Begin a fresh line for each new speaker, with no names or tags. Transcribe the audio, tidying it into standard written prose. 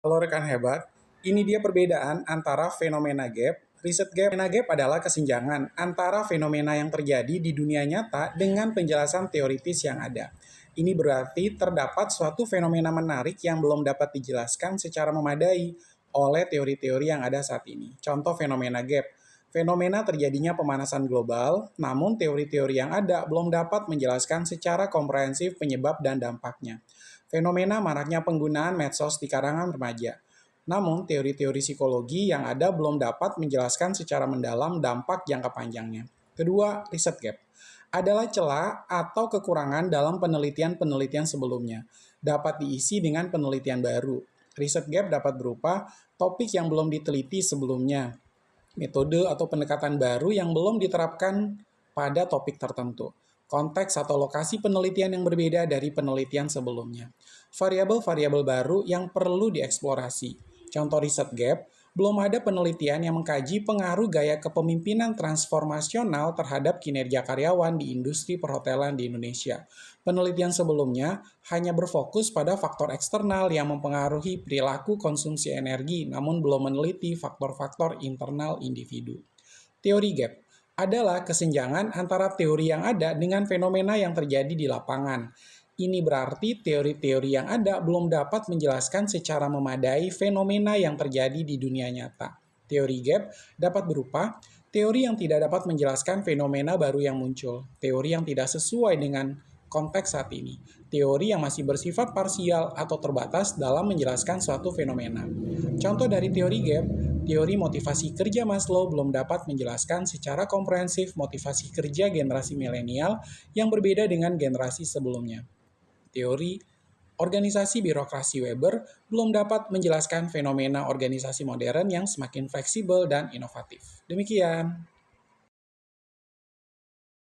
Halo rekan hebat, ini dia perbedaan antara fenomena gap. Riset gap. Fenomena gap adalah kesenjangan antara fenomena yang terjadi di dunia nyata dengan penjelasan teoritis yang ada. Ini berarti terdapat suatu fenomena menarik yang belum dapat dijelaskan secara memadai oleh teori-teori yang ada saat ini. Contoh fenomena gap. Fenomena terjadinya pemanasan global, namun teori-teori yang ada belum dapat menjelaskan secara komprehensif penyebab dan dampaknya. Fenomena maraknya penggunaan medsos di kalangan remaja. Namun, teori-teori psikologi yang ada belum dapat menjelaskan secara mendalam dampak jangka panjangnya. Kedua, riset gap adalah celah atau kekurangan dalam penelitian-penelitian sebelumnya. Dapat diisi dengan penelitian baru. Riset gap dapat berupa topik yang belum diteliti sebelumnya, metode atau pendekatan baru yang belum diterapkan pada topik tertentu, konteks atau lokasi penelitian yang berbeda dari penelitian sebelumnya, variabel-variabel baru yang perlu dieksplorasi. Contoh riset gap, belum ada penelitian yang mengkaji pengaruh gaya kepemimpinan transformasional terhadap kinerja karyawan di industri perhotelan di Indonesia. Penelitian sebelumnya hanya berfokus pada faktor eksternal yang mempengaruhi perilaku konsumsi energi, namun belum meneliti faktor-faktor internal individu. Teori gap adalah kesenjangan antara teori yang ada dengan fenomena yang terjadi di lapangan. Ini berarti teori-teori yang ada belum dapat menjelaskan secara memadai fenomena yang terjadi di dunia nyata. Teori gap dapat berupa teori yang tidak dapat menjelaskan fenomena baru yang muncul, teori yang tidak sesuai dengan konteks saat ini, teori yang masih bersifat parsial atau terbatas dalam menjelaskan suatu fenomena. Contoh dari teori gap, teori motivasi kerja Maslow belum dapat menjelaskan secara komprehensif motivasi kerja generasi milenial yang berbeda dengan generasi sebelumnya. Teori organisasi birokrasi Weber belum dapat menjelaskan fenomena organisasi modern yang semakin fleksibel dan inovatif. Demikian.